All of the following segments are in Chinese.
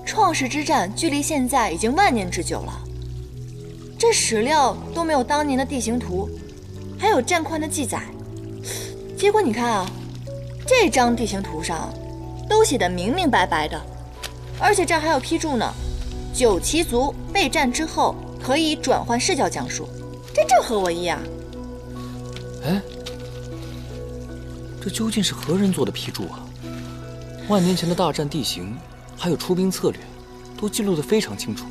创世之战距离现在已经万年之久了，这史料都没有当年的地形图，还有战况的记载。结果你看啊，这张地形图上都写得明明白白的，而且这儿还有批注呢。九旗族备战之后可以转换视角讲述，这正合我意啊！哎，这究竟是何人做的批注啊？万年前的大战地形，还有出兵策略，都记录得非常清楚。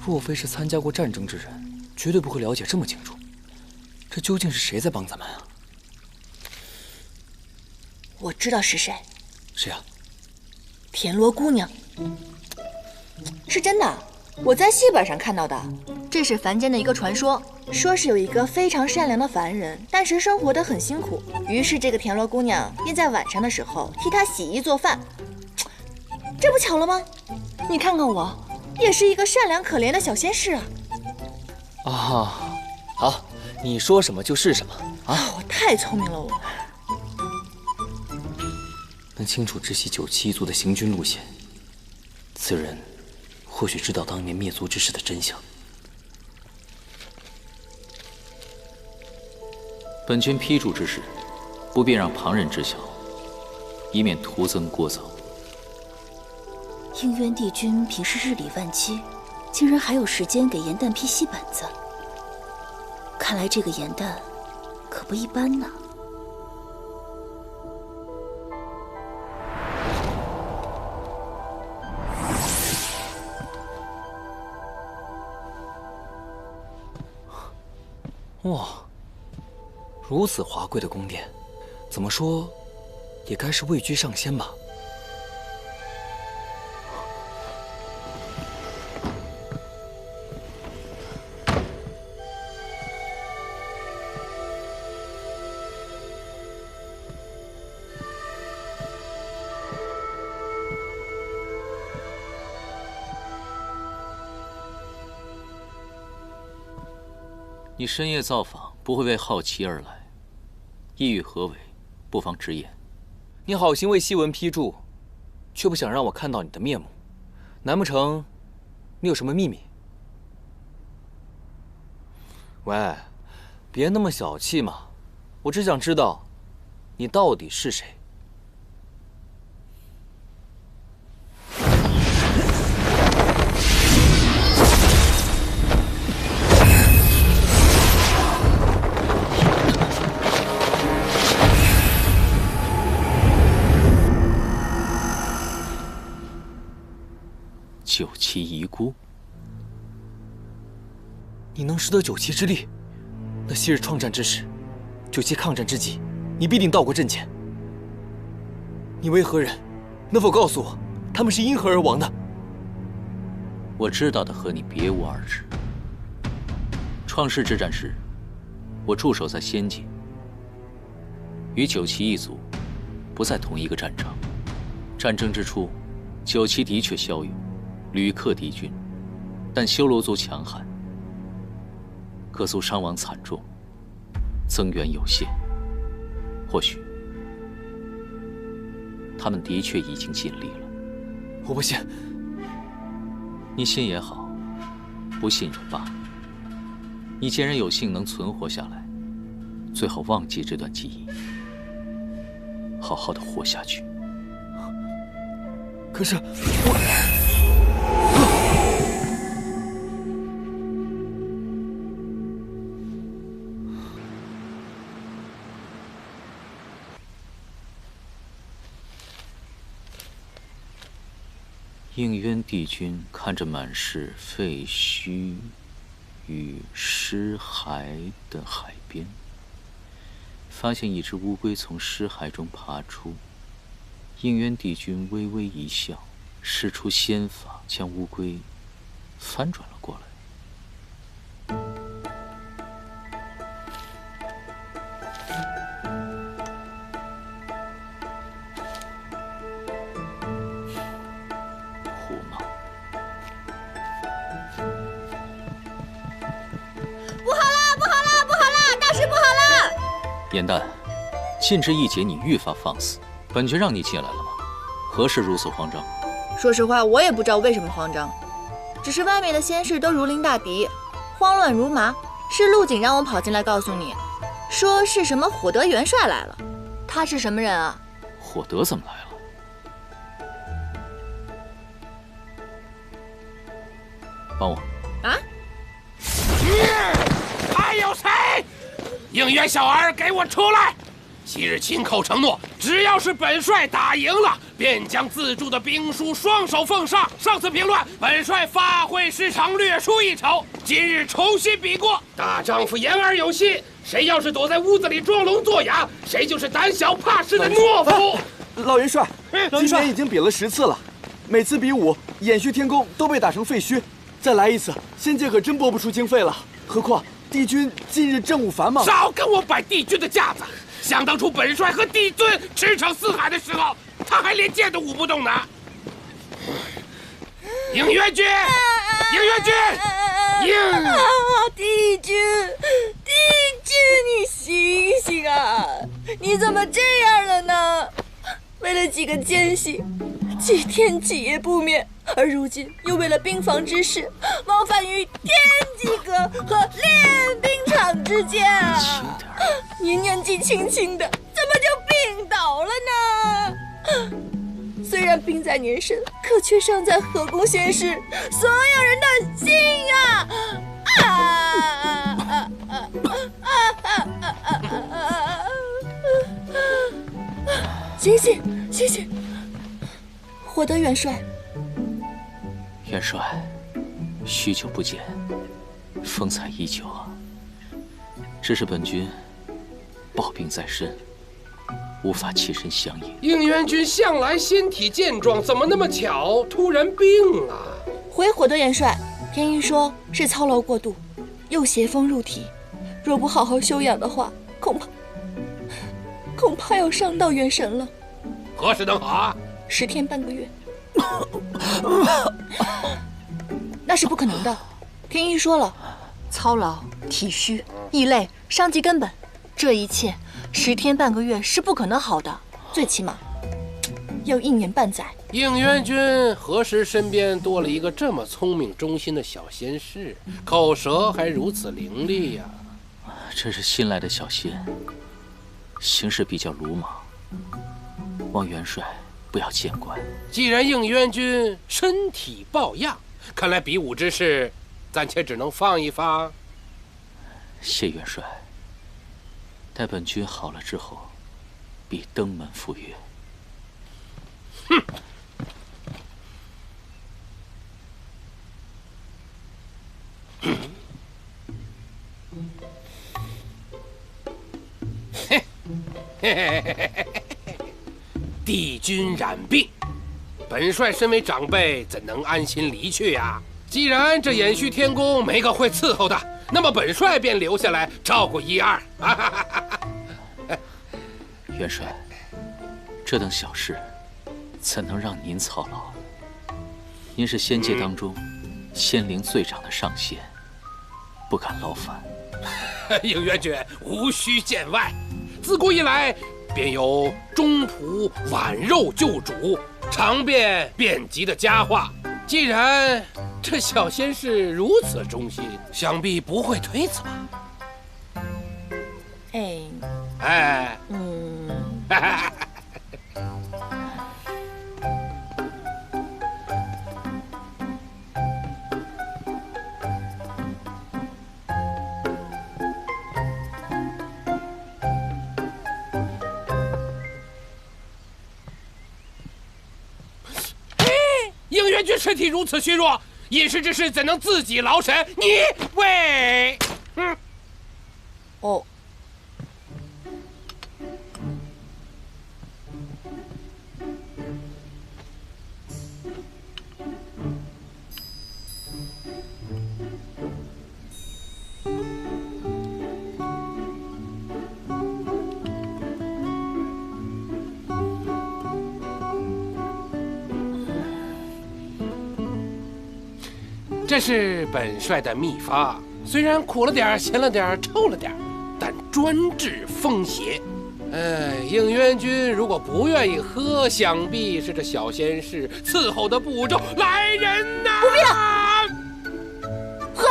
若非是参加过战争之人，绝对不会了解这么清楚。这究竟是谁在帮咱们啊？我知道是谁。谁啊？田螺姑娘。是真的，我在戏本上看到的。这是凡间的一个传说，说是有一个非常善良的凡人，但是生活得很辛苦，于是这个田螺姑娘便在晚上的时候替他洗衣做饭。这不巧了吗？你看看我，也是一个善良可怜的小仙士啊！啊，好，你说什么就是什么啊！我太聪明了，我能清楚知悉九旗一族的行军路线，此人或许知道当年灭族之事的真相。本君批注之事，不便让旁人知晓，以免徒增聒噪。应渊帝君平时日理万机，竟然还有时间给严旦批细本子。看来这个严旦可不一般呢。哇，如此华贵的宫殿，怎么说也该是位居上仙吧？你深夜造访，不会为好奇而来，意欲何为？不妨直言。你好心为檄文批注，却不想让我看到你的面目，难不成你有什么秘密？喂，别那么小气嘛！我只想知道，你到底是谁？九旗遗孤，你能识得九旗之力，那昔日创战之时，九旗抗战之际，你必定到过阵前。你为何人？能否告诉我，他们是因何而亡的？我知道的和你别无二致。创世之战时，我驻守在仙界，与九旗一族不在同一个战场。战争之初，九旗的确骁勇，屡克敌军，但修罗族强悍，各族伤亡惨重，增援有限。或许他们的确已经尽力了。我不信。你信也好，不信也罢。你既然有幸能存活下来，最好忘记这段记忆，好好的活下去。可是我……应渊帝君看着满是废墟与尸骸的海边，发现一只乌龟从尸骸中爬出。应渊帝君微微一笑，施出仙法，将乌龟翻转了过来。胡闹！不好了，不好了，不好了，大事不好了！严旦，近之一劫，你愈发放肆。本君让你进来了吗？何事如此慌张？说实话，我也不知道为什么慌张，只是外面的仙士都如临大敌，慌乱如麻。是陆景让我跑进来告诉你，说是什么火德元帅来了。他是什么人啊？火德怎么来了？帮我。啊？还有谁？应援小儿，给我出来！昔日亲口承诺，只要是本帅打赢了，便将自铸的兵书双手奉上。上次评论，本帅发挥失常，略输一筹。今日重新比过，大丈夫言而有信。谁要是躲在屋子里装聋作哑，谁就是胆小怕事的懦夫。老元帅，今年已经比了10次了，每次比武，偃虚天宫都被打成废墟。再来一次，仙界可真拨不出经费了。何况帝君近日政务繁忙。少跟我摆帝君的架子！想当初本帅和帝尊驰骋四海的时候，他还连剑都舞不动呢。应元君，应元君，帝君，你醒醒啊！你怎么这样了呢？为了几个奸细，几天几夜不眠，而如今又为了兵房之事，往返于天机阁和练兵场之间啊！您年纪轻轻的，怎么就病倒了呢？虽然病在您身，可却伤在河宫仙士所有人的心啊！醒醒！火德元帅，元帅，许久不见，风采依旧啊。只是本君抱病在身，无法起身相迎。应元君向来身体健壮，怎么那么巧突然病了？回火德元帅，天一说是操劳过度，又邪风入体，若不好好休养的话，恐怕要伤到元神了。何时能好啊？10天半个月。那是不可能的。天一说了，操劳、体虚、易累，伤及根本，这一切10天半个月是不可能好的，最起码要1年半载。应元君何时身边多了一个这么聪明忠心的小仙士，口舌还如此伶俐呀？这是新来的小仙，行事比较鲁莽，望元帅不要见怪。既然应元君身体抱恙，看来比武之事暂且只能放一放。谢元帅，待本君好了之后，必登门赴约。哼！帝君染病，本帅身为长辈，怎能安心离去呀？既然这偃虚天宫没个会伺候的，那么本帅便留下来照顾一二。元帅，这等小事，怎能让您操劳？您是仙界当中仙龄最长的上仙，不敢劳烦。应元君无需见外，自古以来便有中仆挽肉救主、尝遍遍及的佳话。既然这小仙士如此忠心，想必不会推辞吧？应元君身体如此虚弱，饮食之事怎能自己劳神？你喂，哦。这是本帅的秘方，虽然苦了点、咸了点、臭了点，但专治风邪。应元君如果不愿意喝，想必是这小仙士伺候的不周。来人呐！不必了，喝。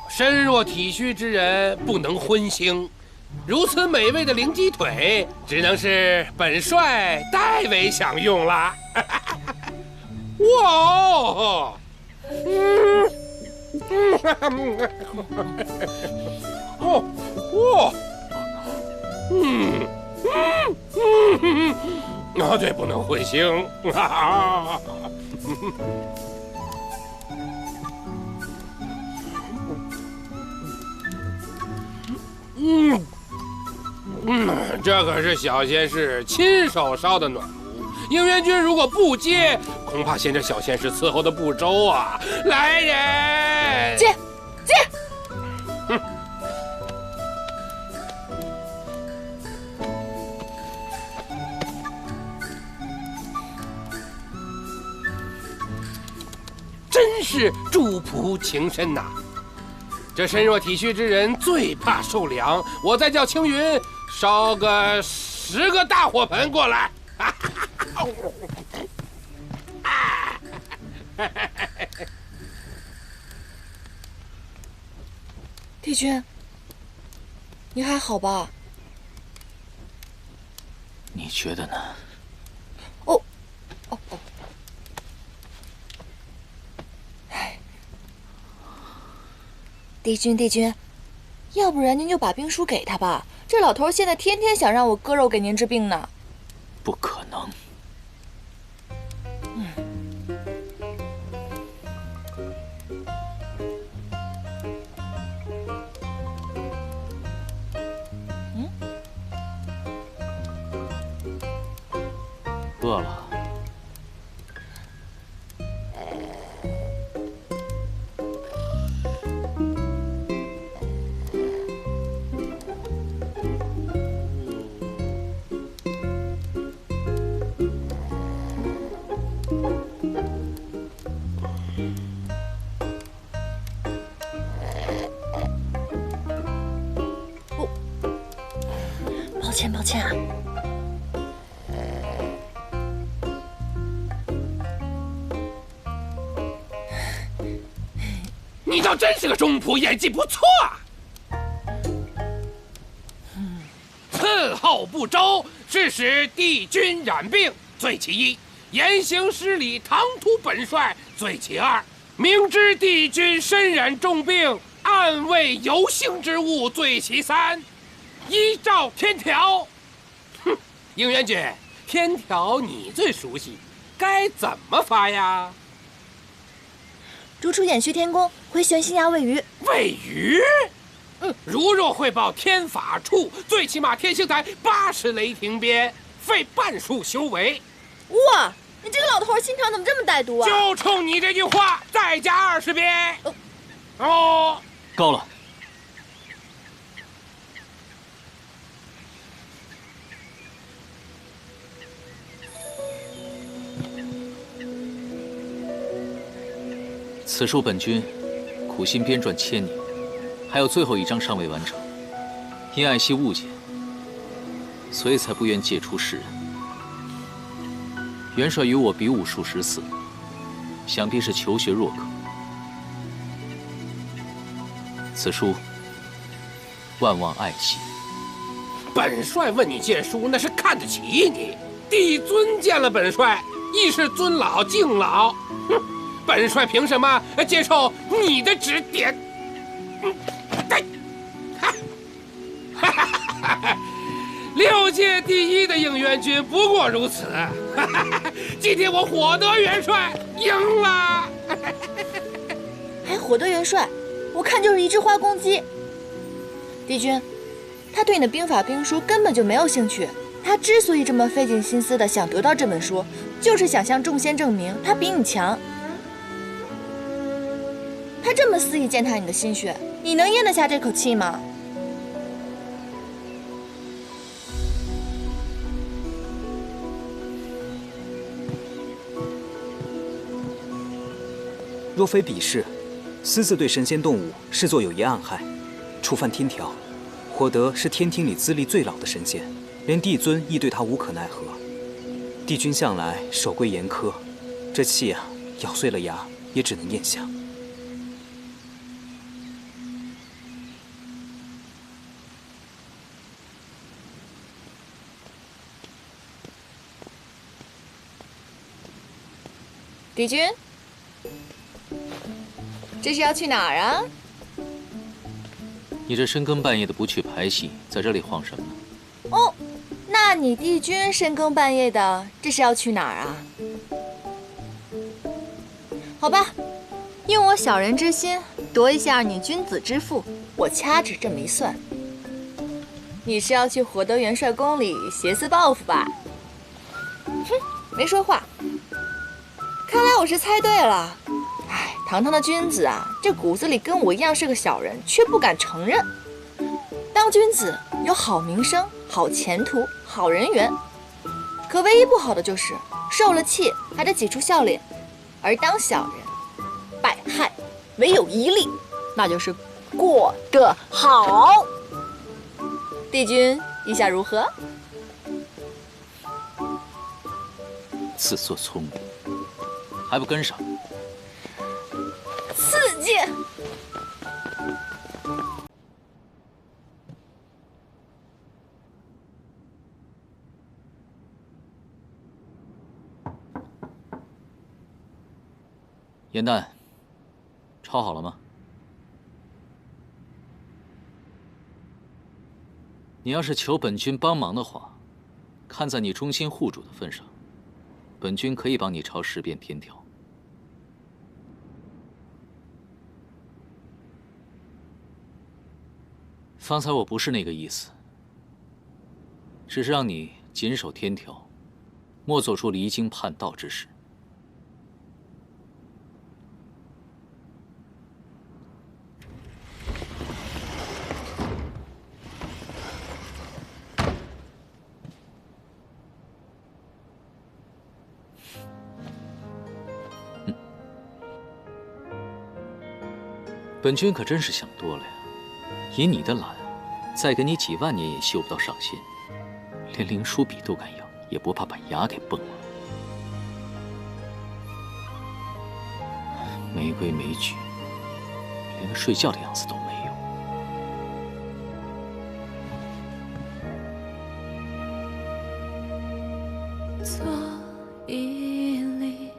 身弱体虚之人不能荤腥，如此美味的灵鸡腿，只能是本帅代为享用了。哇哦！对，不能荤腥。这可是小仙士亲手烧的暖炉，应元君如果不接，恐怕嫌这小仙士伺候的不周啊！来人，接。真是主仆情深呐！这身弱体虚之人最怕受凉，我再叫青云烧个10个大火盆过来。帝君，你还好吧？你觉得呢？哦。帝君，要不然您就把兵书给他吧。这老头现在天天想让我割肉给您治病呢。不可能。饿了。抱歉啊。你倒真是个中仆，演技不错啊。伺候不周，致使帝君染病，罪其一；言行失礼，唐突本帅，罪其二；明知帝君身染重病，暗为有幸之物，罪其三。依照天条，应元君，天条你最熟悉，该怎么发呀？逐出偃虚天宫，回玄心崖喂鱼。喂鱼？如若汇报天法处，最起码天星台80雷霆鞭，费半数修为。哇，你这个老头心肠怎么这么歹毒啊？就冲你这句话，再加20鞭。哦，够了。此书本君苦心编撰1000年，还有最后1章尚未完成，因爱惜物件，所以才不愿借出世人。元帅与我比武数10次，想必是求学若渴。此书万望爱惜。本帅问你借书，那是看得起你。帝尊见了本帅，亦是尊老敬老。哼！本帅凭什么接受你的指点？6届第1的应元君不过如此。今天我火德元帅赢了。还火德元帅，我看就是一只花公鸡。帝君，他对你的兵法兵书根本就没有兴趣。他之所以这么费尽心思的想得到这本书，就是想向众仙证明他比你强。还这么肆意践踏你的心血，你能咽得下这口气吗？若非彼事，私自对神仙动物视作有业暗害，触犯天条，火德是天庭里资历最老的神仙，连帝尊亦对他无可奈何。帝君向来守规严苛，这气啊，咬碎了牙也只能咽下。帝君，这是要去哪儿啊？你这深更半夜的不去排戏，在这里晃什么呢？哦，那你帝君深更半夜的，这是要去哪儿啊？好吧，用我小人之心夺一下你君子之腹，我掐指这么一算，你是要去火德元帅宫里挟私报复吧？哼，没说话。看来我是猜对了。哎，堂堂的君子啊，这骨子里跟我一样是个小人，却不敢承认。当君子有好名声、好前途、好人缘，可唯一不好的就是受了气还得挤出笑脸。而当小人，百害唯有一利，那就是过得好。帝君意下如何？自作聪明，还不跟上？刺激！严旦，抄好了吗？你要是求本君帮忙的话，看在你忠心护主的份上，本君可以帮你抄10遍天条。方才我不是那个意思，只是让你谨守天条，莫做出离经叛道之事。本君可真是想多了呀！以你的懒，再给你几万年也修不到上仙，连灵书笔都敢要，也不怕把牙给崩了。没规没矩，连个睡觉的样子都没有。做一粒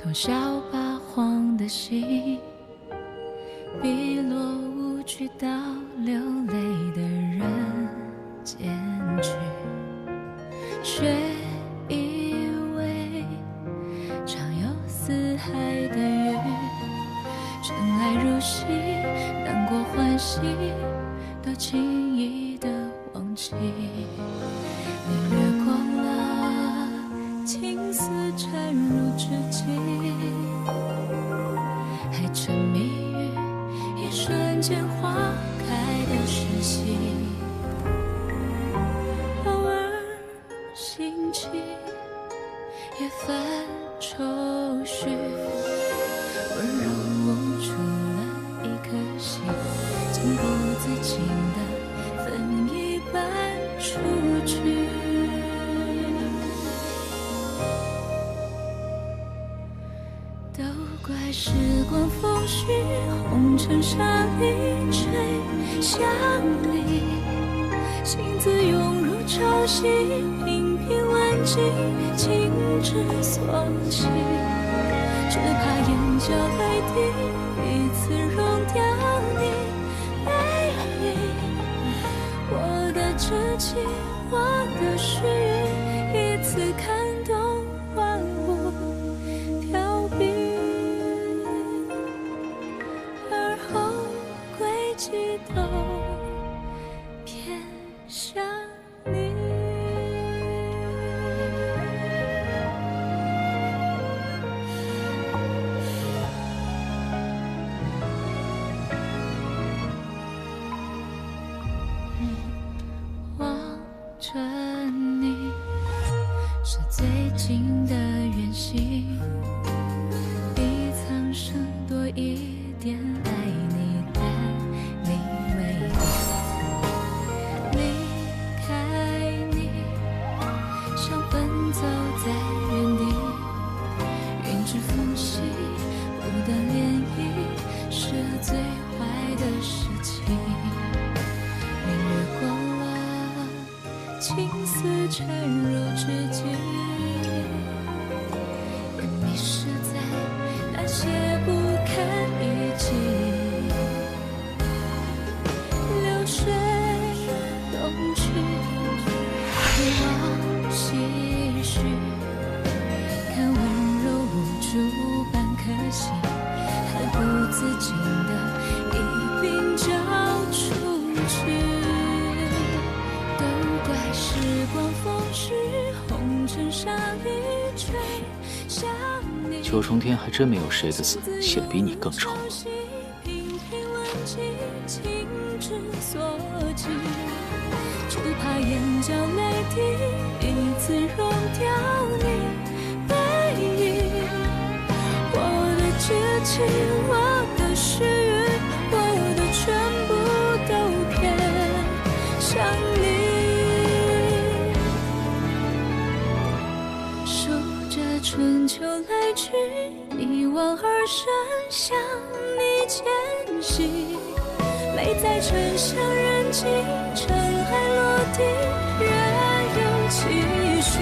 多少八荒的心，碧落无趣到流泪的人间去，却以为常有四海的月，尘埃如洗，难过欢喜都轻易的忘记。你掠过了青丝缠入指尖，还沉迷于一瞬间花开的时息，偶尔兴起也泛愁绪，温柔捂住了一颗心，情不自禁的分一半出去。都怪时光风絮，红尘沙砾吹向你，心字涌入潮汐，平平万计，情之所起，只怕眼角泪滴，一次溶掉你背影。我的痴情，我的誓约，一次看懂万物凋敝，而后轨迹都偏向你。着你，是最近的远行，比苍生多一点爱你的你为你离开你，像奔走在原地，云之缝隙不断涟漪，是最坏的事情。明月过了，青丝缠绕至今，也迷失在那些不堪一击。流水东去，一往唏嘘，看温柔无助般可惜，还不自禁的一并交出去。都怪时光风逝，红尘沙一吹，想你。九重天还真没有谁的字写得比你更丑。频频问起，情之所寄，只怕眼角泪滴，一次融掉你背影。我的知情，我的誓语，我的全部都偏向你。数着春秋来去，一往而深，向你迁徙。泪在沉香人迹，尘埃落地，仍有期许。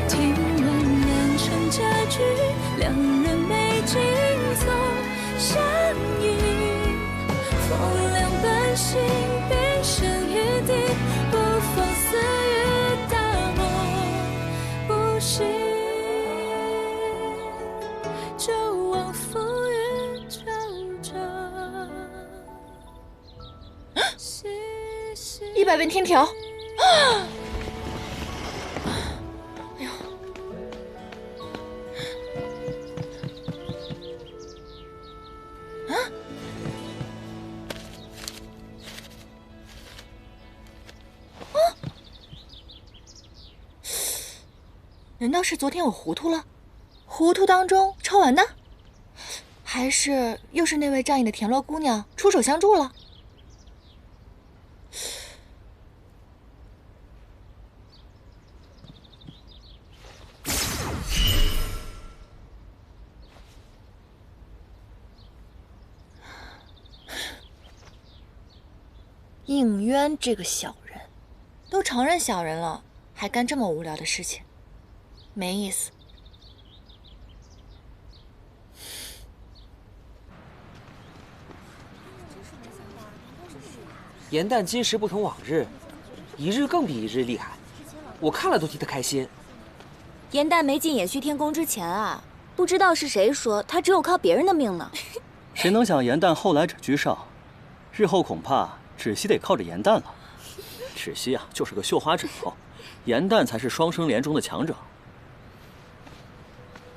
听闻良辰佳句，两人美景总相依。风凉半醒，冰声一地，不放肆于大梦不醒，就往浮云悄悄。100遍天条。哎呦！啊！啊！难道是昨天我糊涂了？糊涂当中抄完的？还是又是那位仗义的田螺姑娘出手相助了？应渊这个小人，都承认小人了，还干这么无聊的事情，没意思。颜淡今时不同往日，一日更比一日厉害，我看了都替他开心。颜淡没进延续天宫之前啊，不知道是谁说他只有靠别人的命呢。谁能想颜淡后来者居上，日后恐怕芷溪得靠着颜淡了。芷溪啊，就是个绣花枕头，颜淡才是双生莲中的强者。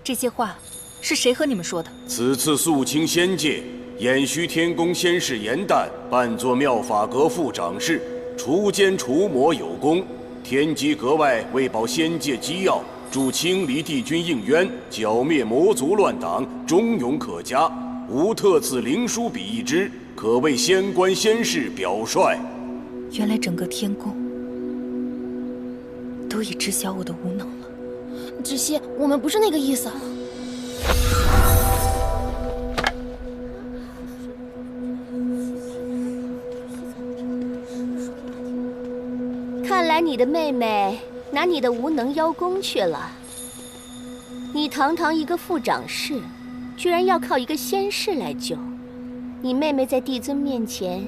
这些话是谁和你们说的？此次肃清仙界，偃虚天宫仙士颜淡扮作妙法阁副掌事，除奸除魔有功。天机阁外为保仙界机要，助清离帝君应渊，剿灭魔族乱党，忠勇可嘉。吾特赐灵书笔一支，可为仙官仙士表率。原来整个天宫都已知晓我的无能了。芷溪，我们不是那个意思。看来你的妹妹拿你的无能邀功去了。你堂堂一个副掌事，居然要靠一个仙士来救。你妹妹在帝尊面前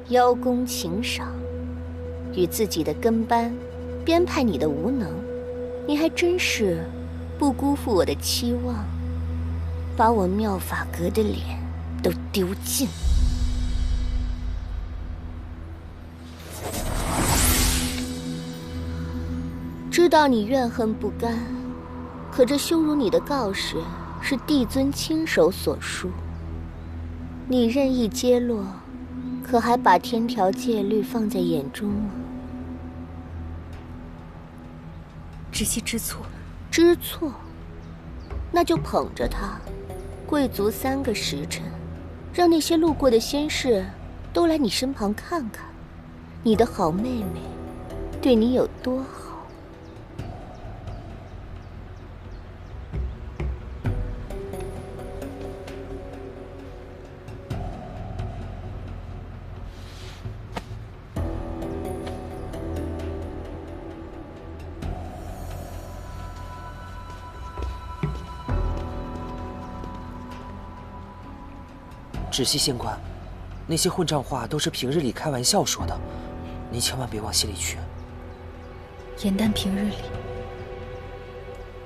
邀功请赏，与自己的跟班编排你的无能，你还真是不辜负我的期望，把我妙法阁的脸都丢尽。知道你怨恨不甘，可这羞辱你的告示是帝尊亲手所书，你任意揭落，可还把天条戒律放在眼中吗？芷溪知错。知错？那就捧着他，跪足3个时辰，让那些路过的仙士都来你身旁看看，你的好妹妹对你有多好。芷溪仙官，那些混账话都是平日里开玩笑说的，你千万别往心里去。颜淡平日里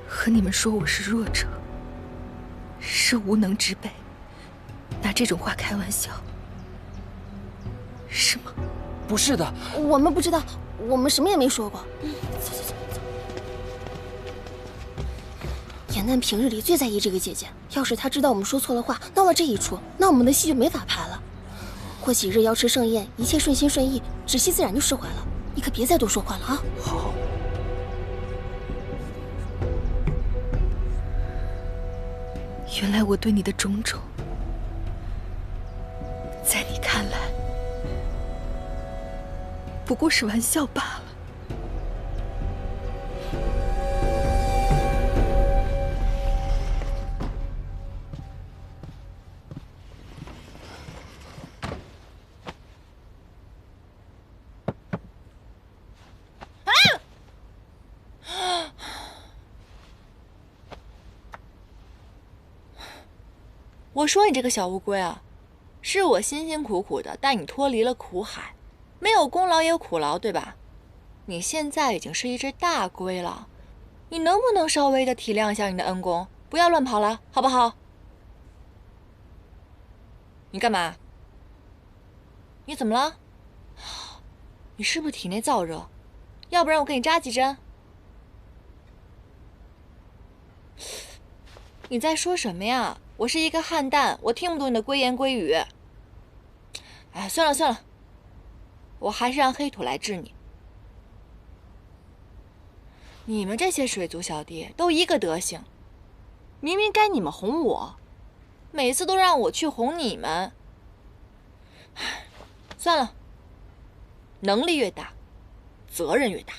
和你们说我是弱者，是无能之辈，拿这种话开玩笑，是吗？不是的，我们不知道，我们什么也没说过。走。颜淡平日里最在意这个姐姐，要是她知道我们说错了话，闹了这一出，那我们的戏就没法拍了。过几日瑶池盛宴，一切顺心顺意，芷溪自然就释怀了。你可别再多说话了啊！好。原来我对你的种种，在你看来不过是玩笑罢了。我说你这个小乌龟啊，是我辛辛苦苦的带你脱离了苦海，没有功劳也有苦劳，对吧？你现在已经是一只大龟了，你能不能稍微的体谅一下你的恩公，不要乱跑了，好不好？你干嘛？你怎么了？你是不是体内燥热？要不然我给你扎几针。你在说什么呀？我是一个汉蛋，我听不懂你的龟言龟语。哎，算了，我还是让黑土来治你。你们这些水族小弟都一个德行，明明该你们哄我，每次都让我去哄你们。算了，能力越大，责任越大。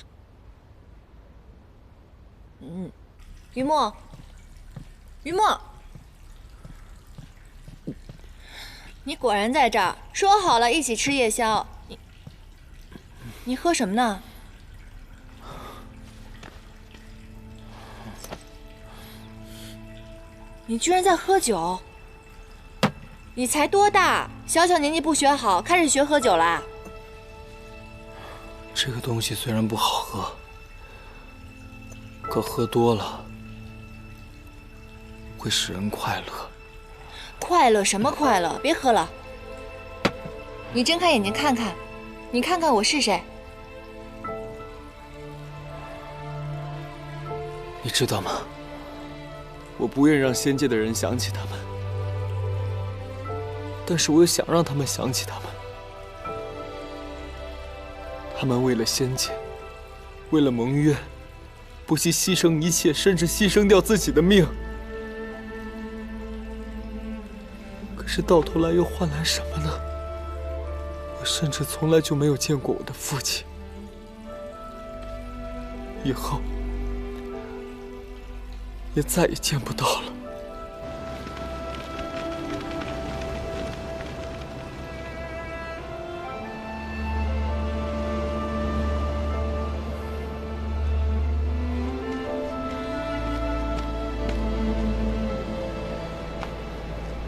于墨，你果然在这儿，说好了一起吃夜宵。你喝什么呢？你居然在喝酒！你才多大，小年纪不学好，开始学喝酒啦？这个东西虽然不好喝，可喝多了会使人快乐。快乐什么快乐？别喝了！你睁开眼睛看看，你看看我是谁？你知道吗？我不愿让仙界的人想起他们，但是我又想让他们想起他们。他们为了仙界，为了盟约，不惜牺牲一切，甚至牺牲掉自己的命。可是到头来又换来什么呢？我甚至从来就没有见过我的父亲，以后也再也见不到了。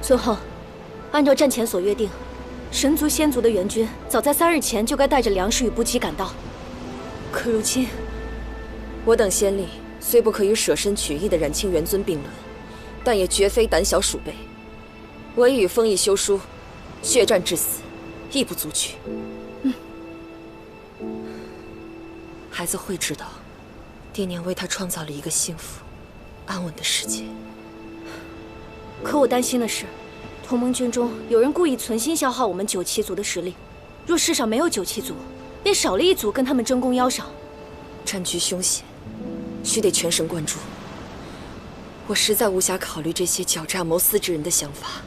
孙后，按照战前所约定，神族、仙族的援军早在3日前就该带着粮食与补给赶到。可如今，我等仙力虽不可与舍身取义的冉青元尊并论，但也绝非胆小鼠辈。我已与封毅修书，血战至死，亦不足取。孩子会知道，爹娘为他创造了一个幸福、安稳的世界。可我担心的是，同盟军中有人故意存心消耗我们9七族的实力。若世上没有9七族，便少了一族跟他们争功邀赏。战局凶险，须得全神贯注。我实在无暇考虑这些狡诈谋私之人的想法。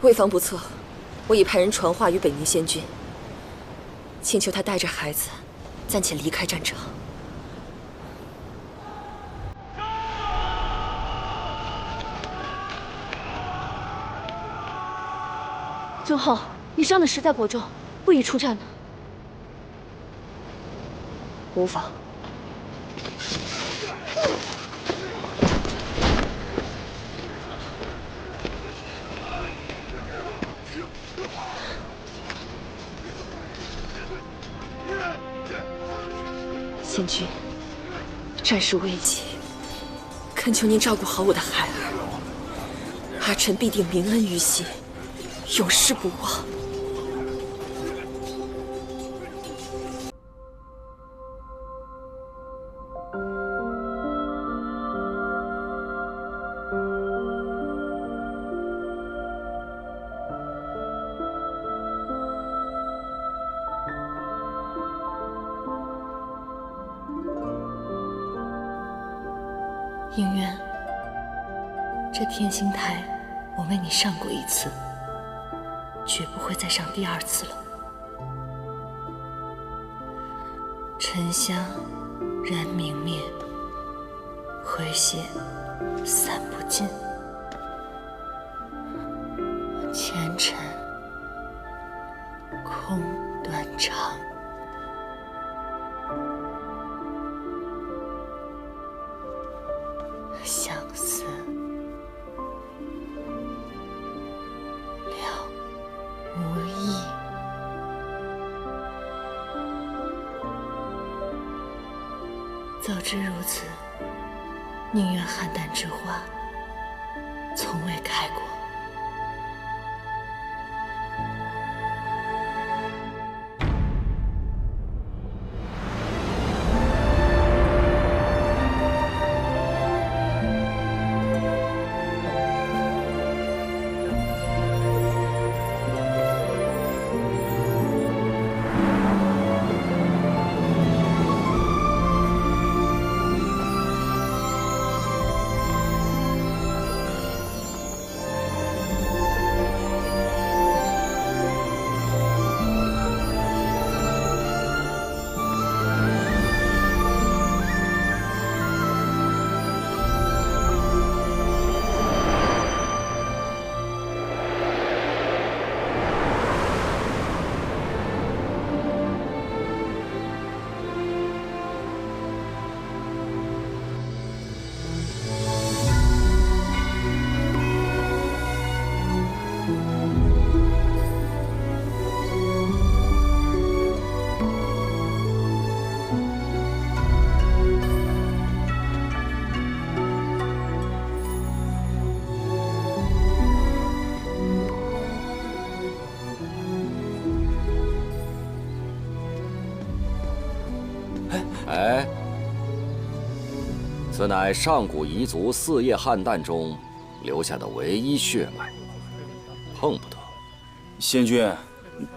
为防不测，我已派人传话于北冥仙君，请求他带着孩子暂且离开战场。尊后，你伤得实在颇重，不宜出战呢。无妨。仙君，战事危急，恳求您照顾好我的孩儿，阿晨必定铭恩于心，永世不忘。应渊，这天星台我为你上过一次，绝不会再上第二次了。沉香燃明灭，回血散不尽，前尘空断肠。相思了无益，早知如此，宁愿邯郸之花从未开过。哎，此乃上古彝族四叶汉诞中留下的唯一血脉，碰不得。仙君，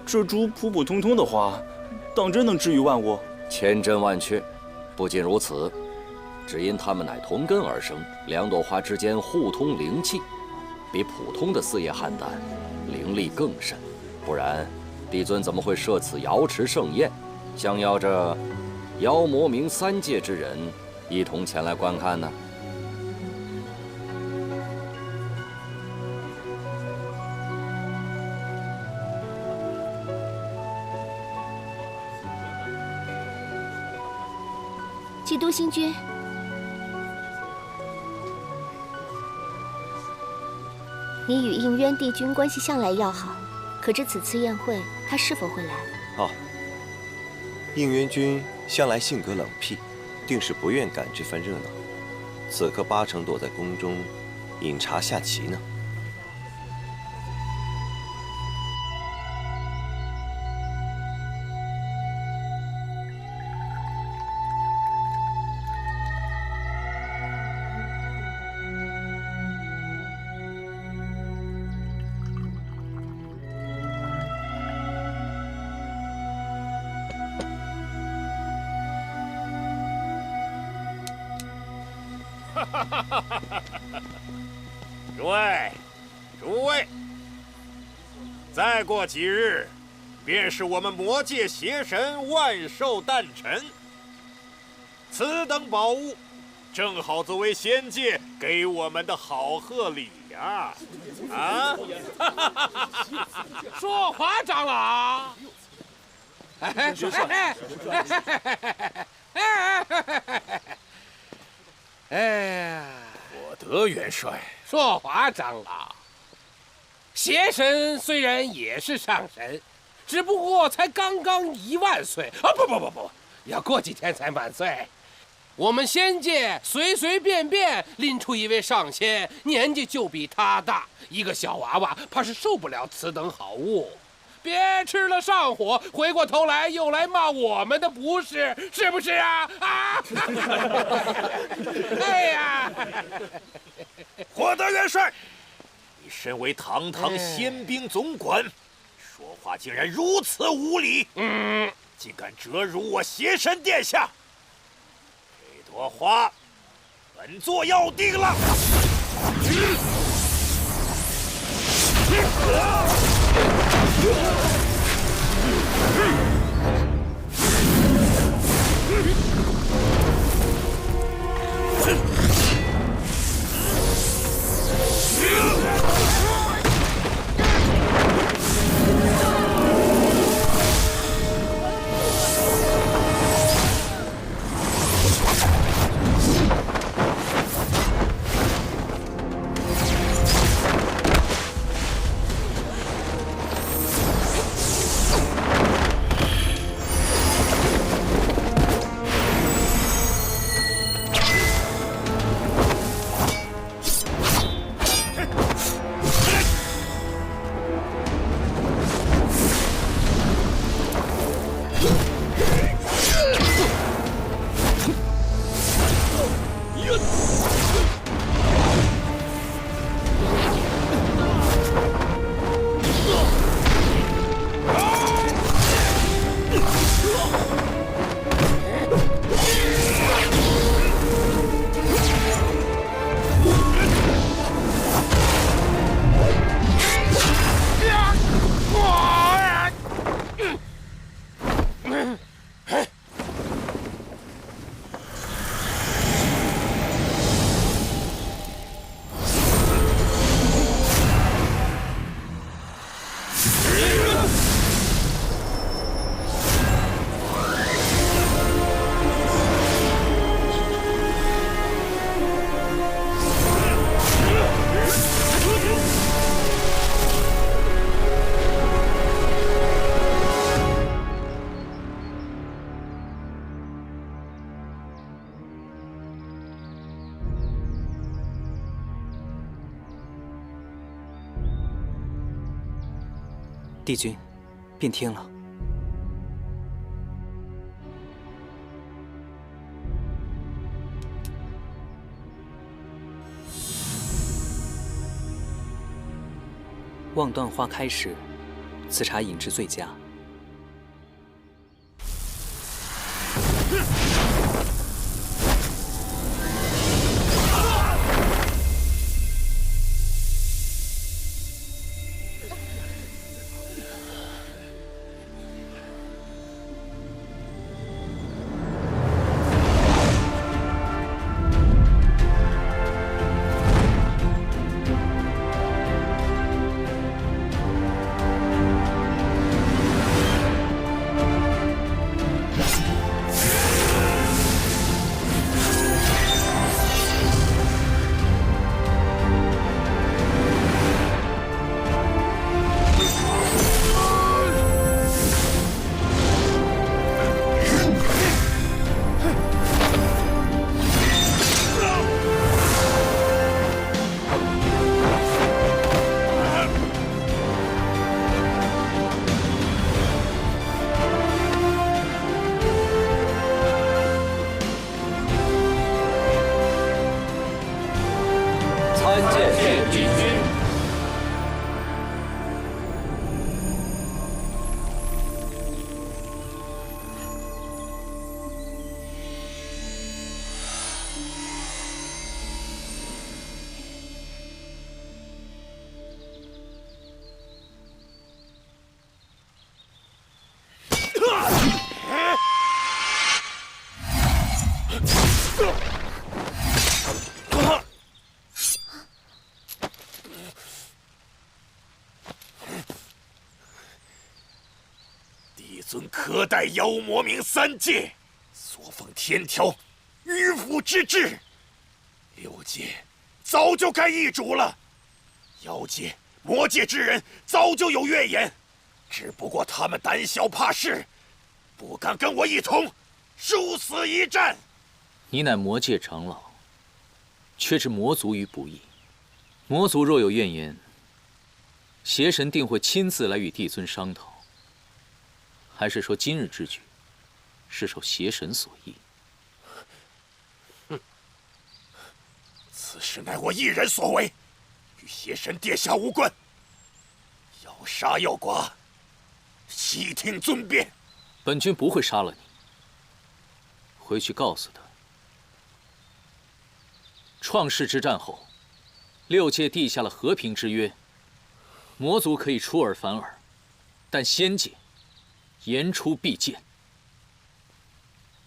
这株普普通通的花，当真能治愈万物？千真万确。不仅如此，只因它们乃同根而生，两朵花之间互通灵气，比普通的四叶汉诞灵力更甚。不然，帝尊怎么会设此瑶池盛宴，相邀着妖魔冥三界之人一同前来观看呢？基督星君，你与应渊帝君关系向来要好，可知此次宴会他是否会来？哦，应渊君向来性格冷僻，定是不愿赶这番热闹。此刻八成躲在宫中饮茶下棋呢。诸位，再过几日，便是我们魔界邪神万寿诞辰。此等宝物，正好作为仙界给我们的好贺礼呀！啊！说话，长老。哎呀，我得元帅。说话，长老。邪神虽然也是上神，只不过才刚1万岁啊！不，要过几天才满岁。我们仙界随便拎出一位上仙，年纪就比他大，一个小娃娃怕是受不了此等好物。别吃了上火，回过头来又来骂我们的不是，是不是啊？啊！哎呀！获得元帅，你身为堂堂仙兵总管，说话竟然如此无礼，竟敢折辱我邪神殿下！这朵花，本座要定了。帝君，变天了。望断花开时，此茶饮之最佳。帝尊可待妖魔冥3界，所奉天条，迂腐之至。6界早就该易主了，妖界、魔界之人早就有怨言，只不过他们胆小怕事，不敢跟我一同殊死一战。你乃魔界长老，却置魔族于不义。魔族若有怨言，邪神定会亲自来与帝尊商讨。还是说今日之举是受邪神所意？哼，此事乃我一人所为，与邪神殿下无关。要杀要剐，悉听尊便。本君不会杀了你。回去告诉他，创世之战后，6界缔下了和平之约，魔族可以出尔反尔，但仙界言出必践，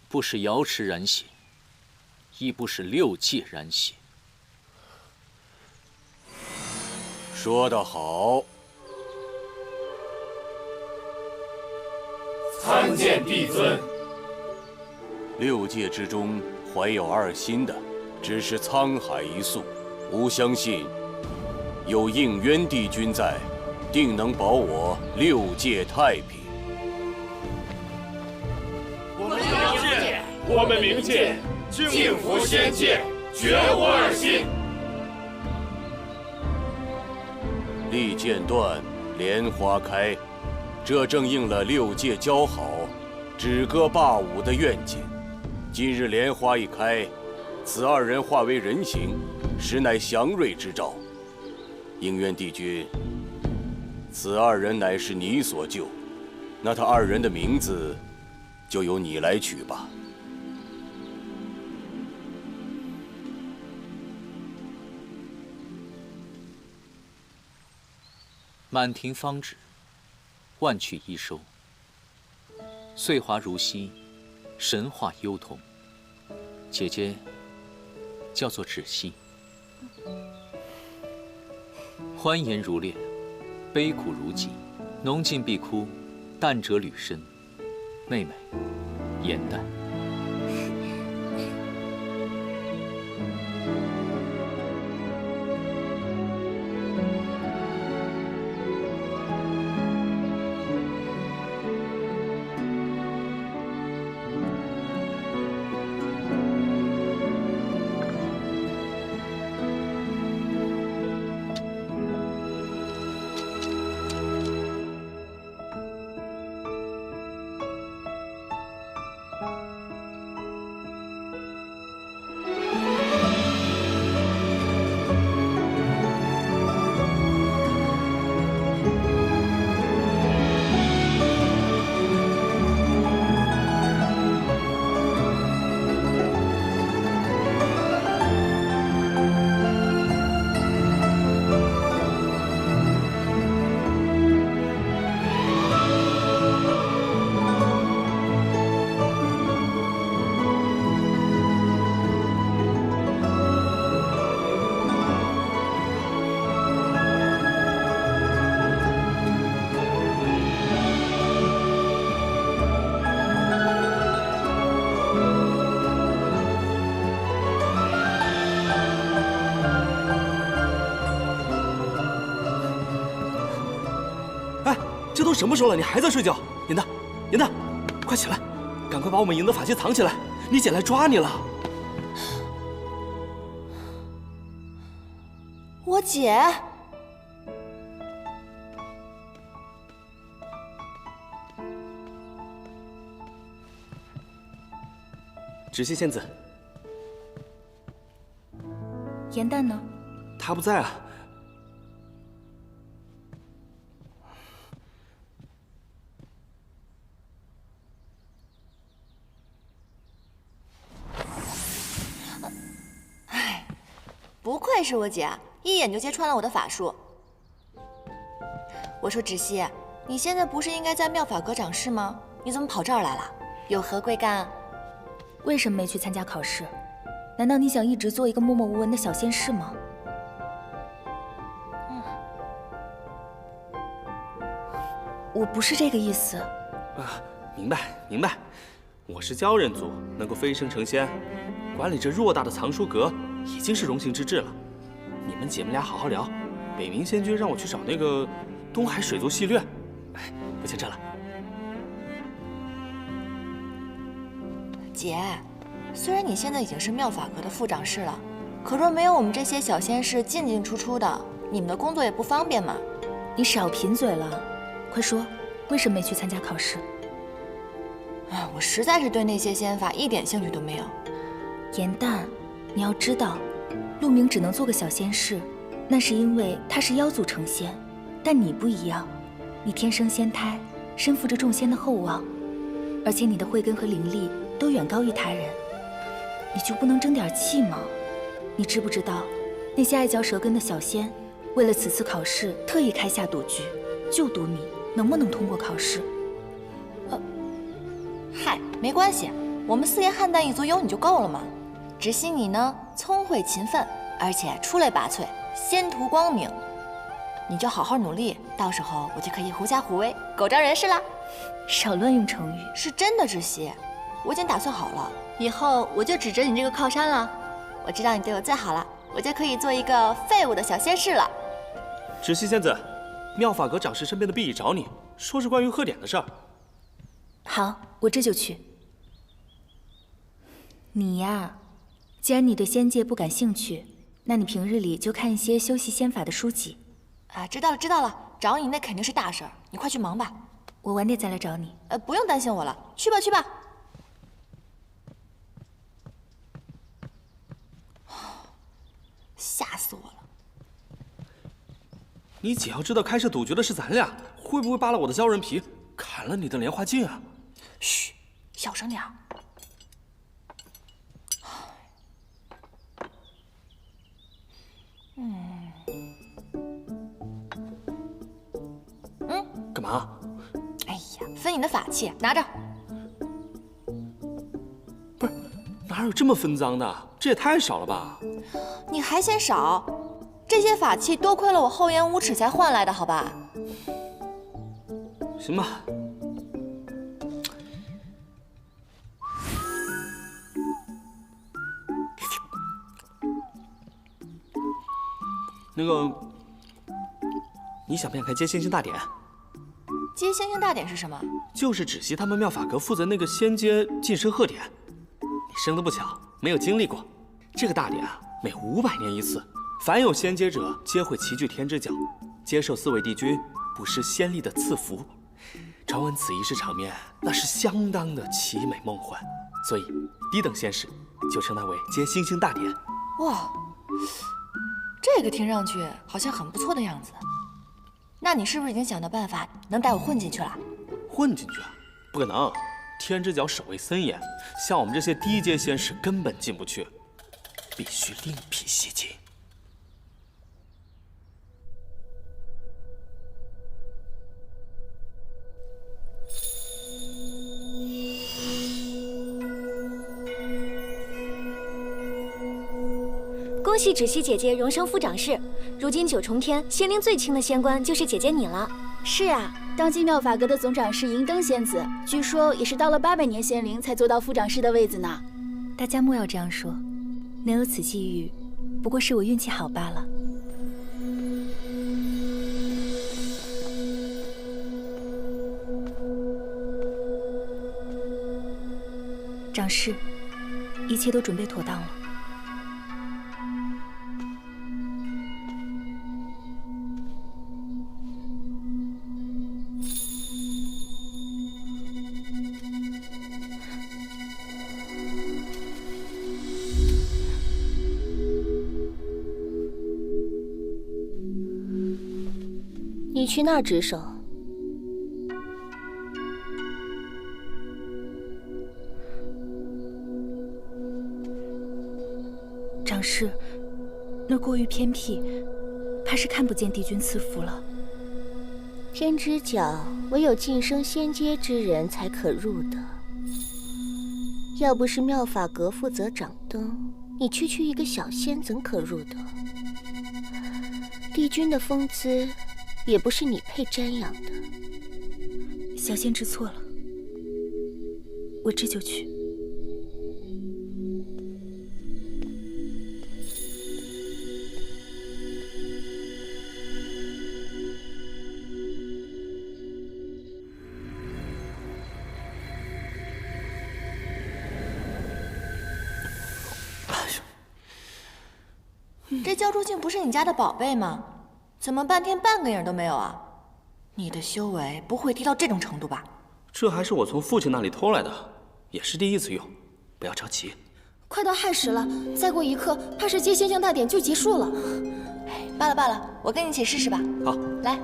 不使瑶池染血，亦不使6界染血。说得好。参见帝尊。6界之中怀有2心的，只是沧海一粟。吾相信，有应渊帝君在，定能保我6界太平。我们冥界敬服仙界，绝无2心。利剑断，莲花开，这正应了6界交好、止戈霸武的愿景。今日莲花一开，此2人化为人形，实乃祥瑞之兆。应渊帝君，此2人乃是你所救，那他2人的名字，就由你来取吧。满庭芳止，万趣一收。岁华如溪，神话幽童。姐姐叫做芷溪。欢颜如烈，悲苦如鸡，浓尽必哭，淡者履身。妹妹，颜淡。这都什么时候了，你还在睡觉？颜淡，颜淡，快起来，赶快把我们营的法器藏起来，你姐来抓你了。我姐，芷溪仙子，颜淡呢？她不在啊。不愧是我姐，一眼就揭穿了我的法术。我说芷溪，你现在不是应该在妙法阁掌事吗？你怎么跑这儿来了？有何贵干？为什么没去参加考试？难道你想一直做一个默默无闻的小仙士吗？我不是这个意思。明白。我是鲛人族，能够飞升成仙，管理这偌大的藏书阁已经是荣幸之至了。你们姐妹俩好好聊。北冥仙君让我去找那个东海水族戏略，不牵扯了。姐，虽然你现在已经是妙法阁的副掌事了，可若没有我们这些小仙士进进出出的，你们的工作也不方便嘛。你少贫嘴了，快说，为什么没去参加考试？我实在是对那些仙法一点兴趣都没有。颜淡，你要知道，陆明只能做个小仙士，那是因为他是妖族成仙，但你不一样，你天生仙胎，身负着众仙的厚望，而且你的慧根和灵力都远高于他人，你就不能争点气吗？你知不知道，那些爱嚼舌根的小仙，为了此次考试，特意开下赌局，就赌你能不能通过考试。嗨，没关系，我们四爷汉旦一族有你就够了嘛。只惜你呢，聪慧勤奋，而且出类拔萃，仙途光明。你就好好努力，到时候我就可以狐假虎威，狗仗人势啦。少乱用成语，是真的，窒息。我已经打算好了，以后我就指着你这个靠山了。我知道你对我最好了，我就可以做一个废物的小仙士了。芷溪仙子，妙法阁掌事身边的碧翼找你，说是关于贺典的事儿。好，我这就去。你呀，既然你对仙界不感兴趣，那你平日里就看一些修习仙法的书籍。知道了，找你那肯定是大事儿，你快去忙吧。我晚点再来找你。不用担心我了，去吧。吓死我了！你姐要知道开设赌局的是咱俩，会不会扒了我的鲛人皮，砍了你的莲花镜啊？嘘，小声点儿。干嘛？哎呀，分你的法器，拿着。不是，哪有这么分赃的？这也太少了吧？你还嫌少？这些法器多亏了我厚颜无耻才换来的，好吧？行吧。那个，你想不想开接星星大典？接星星大典是什么？就是芷溪他们妙法阁负责那个仙阶晋升贺典。你生得不巧，没有经历过。这个大典啊，每500年一次，凡有仙阶者皆会齐聚天之角，接受4位帝君不失仙力的赐福。传闻此仪式场面那是相当的奇美梦幻，所以低等仙士就称它为接星星大典。哇，这个听上去好像很不错的样子。那你是不是已经想到办法能带我混进去了？混进去？不可能，天之角守卫森严，像我们这些低阶仙士根本进不去，必须另辟蹊径。恭喜芷溪姐姐荣升副掌事，如今9重天仙龄最轻的仙官就是姐姐你了。是啊，当今妙法阁的总掌事银灯仙子，据说也是到了800年仙龄才做到副掌事的位子呢。大家莫要这样说，能有此际遇，不过是我运气好罢了。掌事，一切都准备妥当了。你去那儿值守。掌事，那过于偏僻，怕是看不见帝君赐福了。天之角唯有晋升仙阶之人才可入的。要不是妙法阁负责掌灯，你区区一个小仙怎可入得？帝君的风姿，也不是你配瞻仰的。小仙知错了。我这就去。这焦珠镜不是你家的宝贝吗？怎么半天半个影都没有啊？你的修为不会低到这种程度吧？这还是我从父亲那里偷来的，也是第一次用，不要着急。快到亥时了，再过一刻，怕是接仙境大典就结束了。罢了罢了，我跟你一起试试吧。好，来。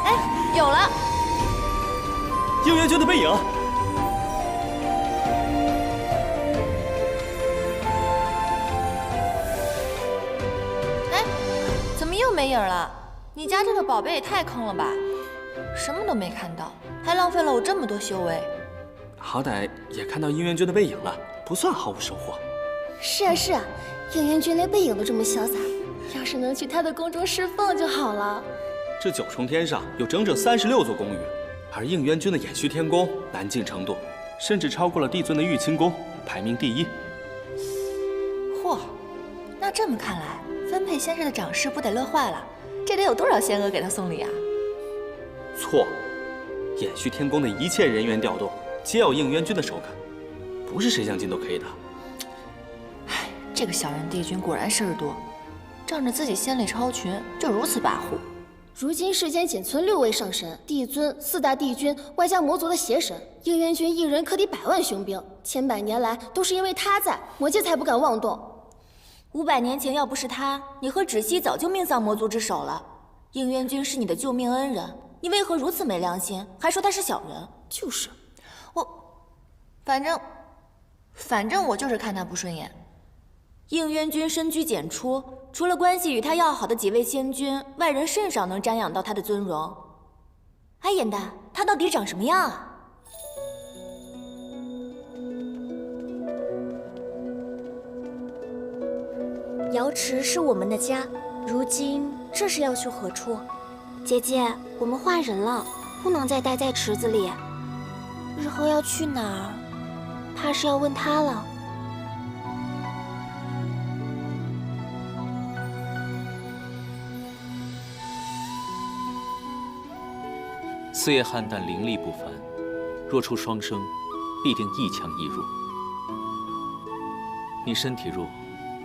哎，有了！应元君的背影。又没影了，你家这个宝贝也太坑了吧！什么都没看到，还浪费了我这么多修为。好歹也看到应元君的背影了，不算毫无收获。是啊是啊，应元君连背影都这么潇洒，要是能去他的宫中侍奉就好了。这9重天上有整整36座宫宇，而应元君的衍虚天宫难进程度，甚至超过了帝尊的玉清宫，排名第1。嚯，那这么看来，分配仙士的长侍不得乐坏了，这得有多少仙娥给他送礼啊？错，衍虚天宫的一切人员调动皆有应元君的手感，不是谁想进都可以的。唉，这个小人帝君果然事儿多，仗着自己仙力超群就如此跋扈。如今世间仅存6位上神，帝尊、4大帝君，外加魔族的邪神，应元君一人可抵100万雄兵。千百年来都是因为他在，魔界才不敢妄动。500年前要不是他，你和芷溪早就命丧魔族之手了。应元君是你的救命恩人，你为何如此没良心，还说他是小人？就是，反正我就是看他不顺眼。应元君深居简出，除了关系与他要好的几位仙君，外人甚少能瞻仰到他的尊荣。哎，颜淡，他到底长什么样啊？瑶池是我们的家，如今这是要去何处？姐姐，我们换人了，不能再待在池子里。日后要去哪儿，怕是要问他了。四叶菡萏灵力不凡，若出双生，必定一强一弱。你身体弱，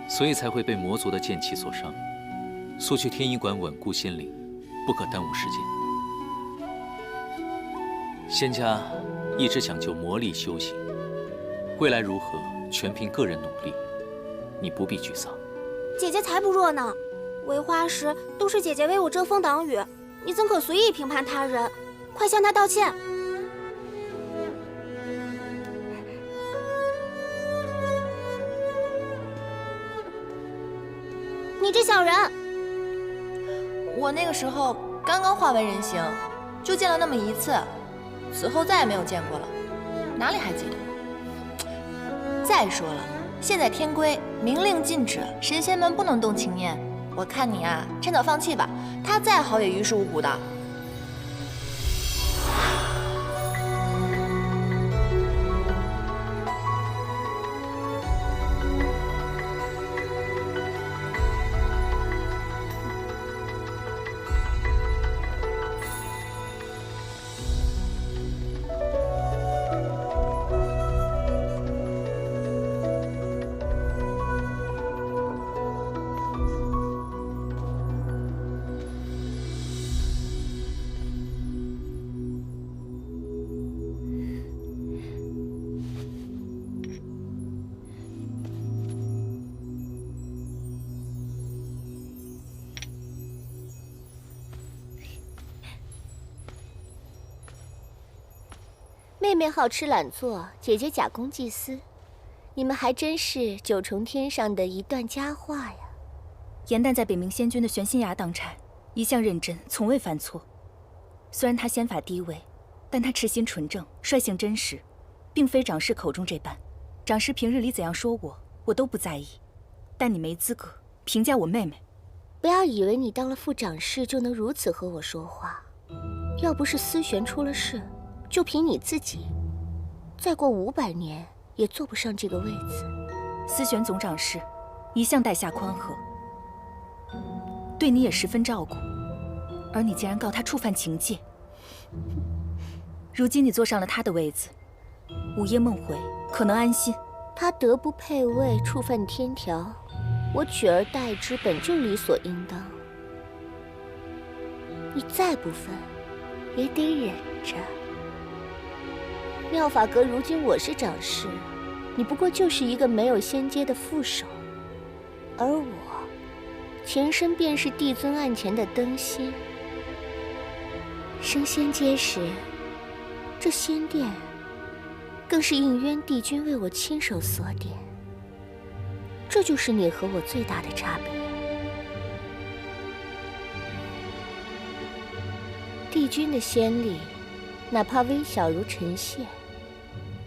所以才会被魔族的剑气所伤。速去天医馆稳固仙灵，不可耽误时间。仙家一直讲究魔力修行，未来如何，全凭个人努力。你不必沮丧。姐姐才不弱呢，为花时都是姐姐为我遮风挡雨，你怎可随意评判他人？快向她道歉！你这小人！我那个时候刚刚化为人形，就见了那么一次，此后再也没有见过了，哪里还记得？再说了，现在天规明令禁止，神仙们不能动情念。我看你啊，趁早放弃吧，他再好也于事无补的。妹妹好吃懒做，姐姐假公济私，你们还真是9重天上的一段佳话呀。颜淡在北冥仙君的玄心崖当差，一向认真，从未犯错。虽然他仙法低微，但他痴心纯正，率性真实，并非长侍口中这般。长侍平日里怎样说我，我都不在意，但你没资格评价我妹妹。不要以为你当了副长室就能如此和我说话。要不是思璇出了事，就凭你自己，再过500年也坐不上这个位子。思璇总长室一向待下宽和，对你也十分照顾，而你竟然告他触犯情戒。如今你坐上了他的位子，午夜梦回可能安心。他德不配位，触犯天条，我取而代之本就理所应当。你再不忿，也得忍着。妙法阁如今我是长室，你不过就是一个没有仙阶的副手，而我前身便是帝尊案前的灯芯。升仙阶时，这仙殿更是应渊帝君为我亲手锁点，这就是你和我最大的差别。帝君的仙力，哪怕微小如尘屑，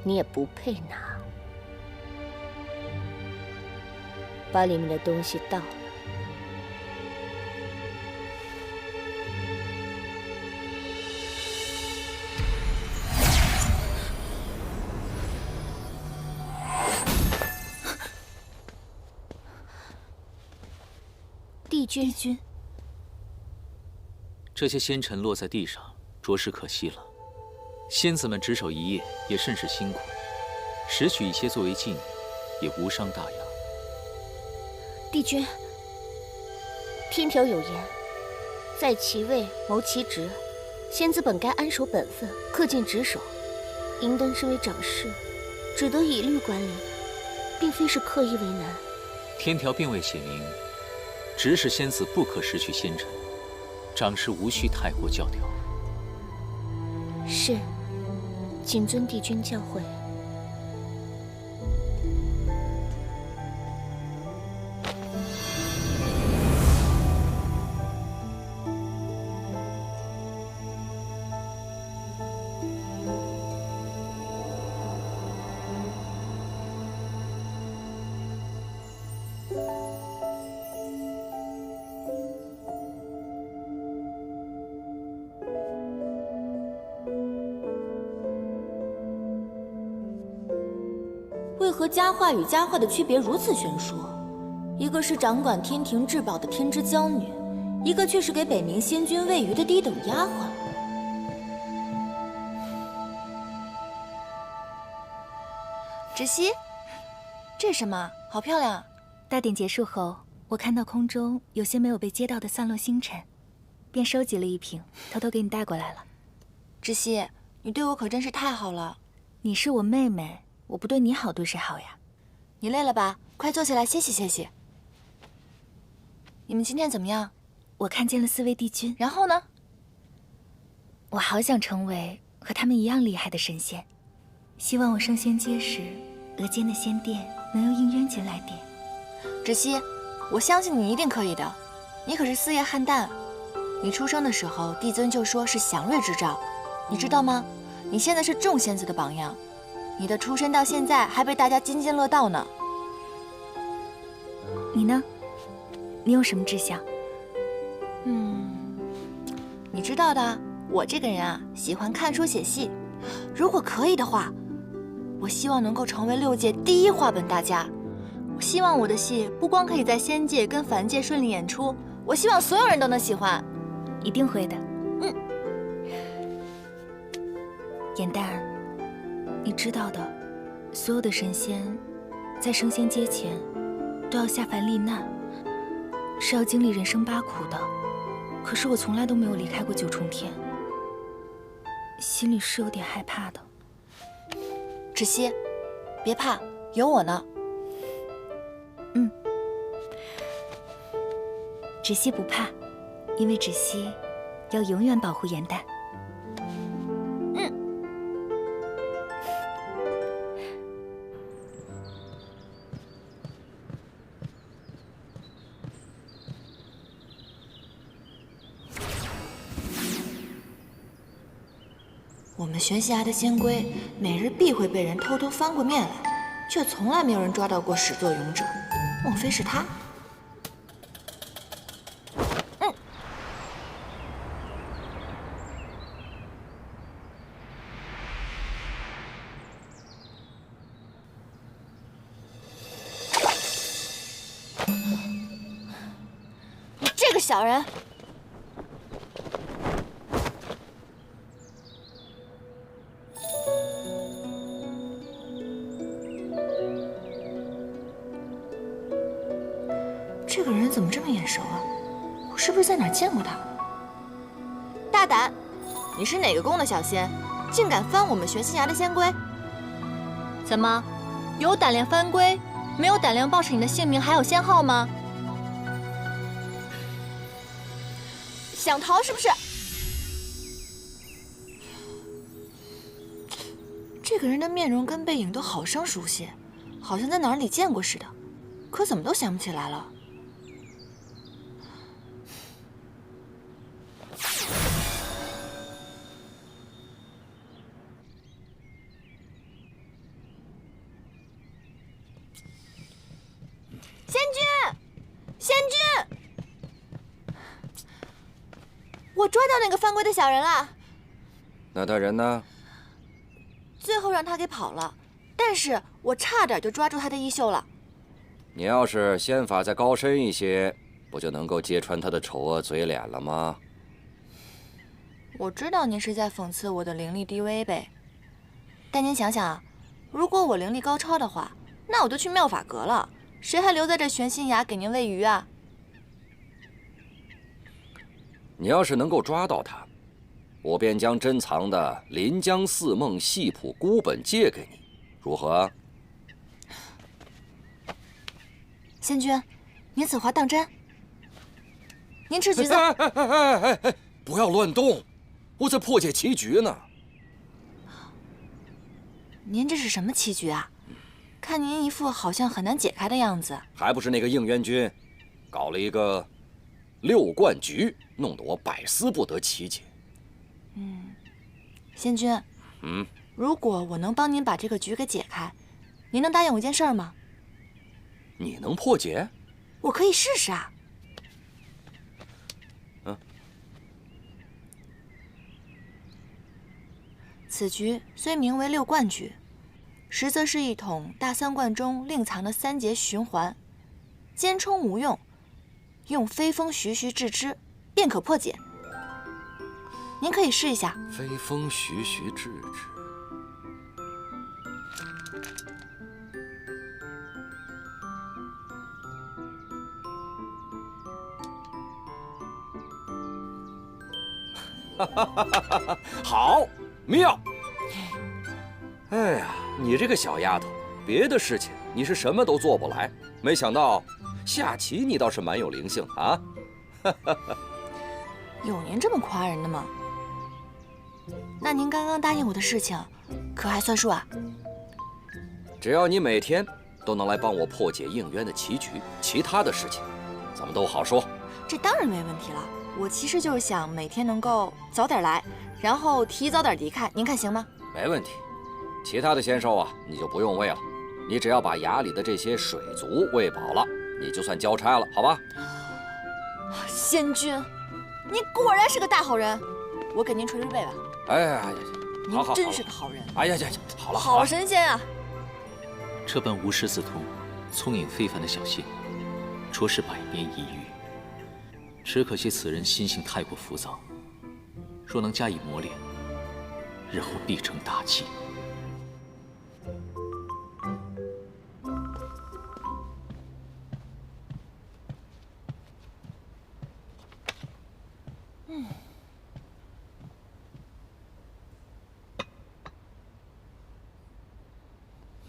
你也不配拿。把里面的东西倒了。帝君，这些仙尘落在地上，着实可惜了。仙子们值守一夜，也甚是辛苦，拾取一些作为纪念，也无伤大雅。帝君，天条有言，在其位谋其职，仙子本该安守本分，恪尽职守。银灯身为长室，只得以律管理，并非是刻意为难。天条并未写明，只是仙子不可拾取仙尘，长室无需太过教条。是，谨遵帝君教诲。为何佳话与佳话的区别如此悬殊？一个是掌管天庭至宝的天之娇女，一个却是给北冥仙君喂鱼的低等丫鬟。芷溪，这是什么？好漂亮！大典结束后，我看到空中有些没有被接到的散落星辰，便收集了一瓶，偷偷给你带过来了。芷溪，你对我可真是太好了。你是我妹妹，我不对你好对谁好呀？你累了吧？快坐下来歇息歇息。你们今天怎么样？我看见了4位帝君。然后呢？我好想成为和他们一样厉害的神仙，希望我升仙阶时，额间的仙殿能由应渊君来点。芷溪，我相信你一定可以的。你可是4叶汉诞，你出生的时候，帝尊就说是祥瑞之兆，你知道吗？你现在是众仙子的榜样。你的出身到现在还被大家津津乐道呢。你呢？你有什么志向？你知道的，我这个人啊，喜欢看书写戏。如果可以的话，我希望能够成为6界第1话本大家。我希望我的戏不光可以在仙界跟凡界顺利演出，我希望所有人都能喜欢。一定会的。颜淡，你知道的，所有的神仙在升仙阶前都要下凡历难，是要经历人生8苦的。可是我从来都没有离开过9重天，心里是有点害怕的。芷溪，别怕，有我呢。芷溪不怕，因为芷溪要永远保护颜淡。我们玄霞的仙龟每日必会被人偷偷翻过面来，却从来没有人抓到过始作俑者，莫非是他？你这个小人！这个人怎么这么眼熟啊？我是不是在哪儿见过他？大胆！你是哪个宫的小仙，竟敢翻我们玄心崖的仙规？怎么，有胆量翻规，没有胆量报上你的姓名还有先号吗？想逃是不是？这个人的面容跟背影都好生熟悉，好像在哪里见过似的，可怎么都想不起来了。仙君，仙君！我抓到那个犯规的小人了，那他人呢？最后让他给跑了，但是我差点就抓住他的衣袖了。你要是仙法再高深一些，不就能够揭穿他的丑恶嘴脸了吗？我知道您是在讽刺我的灵力低微呗，但您想想啊，如果我灵力高超的话，那我就去妙法阁了，谁还留在这玄心崖给您喂鱼啊？你要是能够抓到他，我便将珍藏的《临江四梦系谱孤本》借给你，如何？仙君，您此话当真？您吃橘子？不要乱动，我在破解棋局呢。您这是什么棋局啊？看您一副好像很难解开的样子。还不是那个应元君，搞了一个6冠局，弄得我百思不得其解。仙君，如果我能帮您把这个局给解开，您能答应我一件事儿吗？你能破解？我可以试试啊。此局虽名为6冠局，实则是一统大3冠中另藏的3节循环，兼充无用，用飞风徐徐制之，便可破解。您可以试一下。飞风徐徐制之。好，妙！哎呀，你这个小丫头，别的事情你是什么都做不来，没想到下棋你倒是蛮有灵性啊！有您这么夸人的吗？那您刚刚答应我的事情，可还算数啊？只要你每天都能来帮我破解应渊的棋局，其他的事情咱们都好说。这当然没问题了。我其实就是想每天能够早点来，然后提早点离开，您看行吗？没问题。其他的仙兽啊，你就不用喂了，你只要把崖里的这些水族喂饱了，你就算交差了，好吧？仙君，您果然是个大好人，我给您捶捶背吧。哎呀，您真是个好人。哎呀呀，好了，好神仙啊！这般无师自通、聪颖非凡的小仙，着实百年一遇。只可惜此人心性太过浮躁，若能加以磨练，日后必成大器。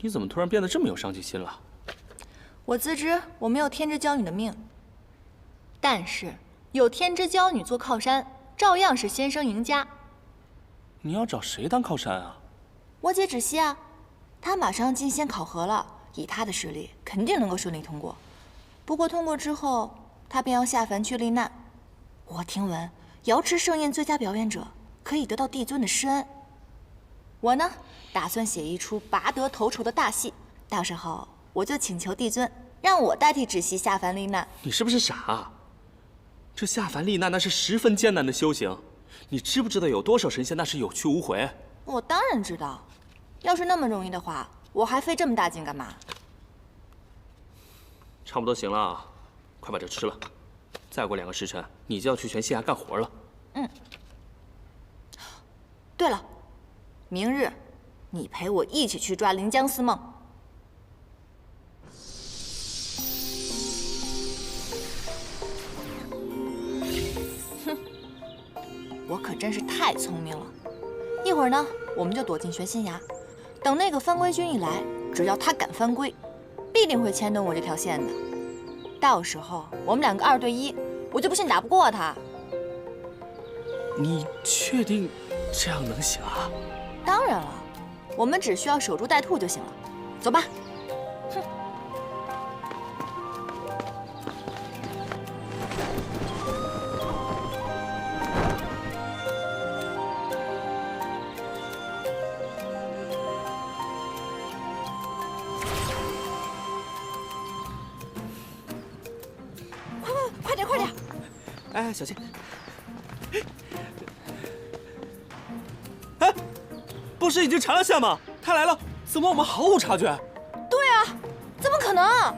你怎么突然变得这么有上进心了？我自知我没有天之娇女的命，但是有天之娇女做靠山，照样是先生赢家。你要找谁当靠山啊？我姐芷溪啊，她马上进仙考核了，以她的实力，肯定能够顺利通过。不过通过之后，她便要下凡去历难。我听闻瑶池盛宴最佳表演者可以得到帝尊的施恩。我呢，打算写一出拔得头筹的大戏，到时候我就请求帝尊，让我代替芷溪下凡历难。你是不是傻啊？这下凡历难那是十分艰难的修行，你知不知道有多少神仙那是有去无回？我当然知道，要是那么容易的话，我还费这么大劲干嘛？差不多行了啊，快把这吃了。再过2个时辰，你就要去全西崖干活了。对了，明日你陪我一起去抓临江思梦。哼，我可真是太聪明了。一会儿呢，我们就躲进玄心崖，等那个番龟君一来，只要他敢翻龟，必定会牵动我这条线的。到时候我们2个2对1，我就不信打不过他。你确定这样能行啊？当然了，我们只需要守株待兔就行了。走吧。哼。快点，快点！哎，小心！哎，不是已经查了线吗？他来了，怎么我们毫无察觉？对啊，怎么可能？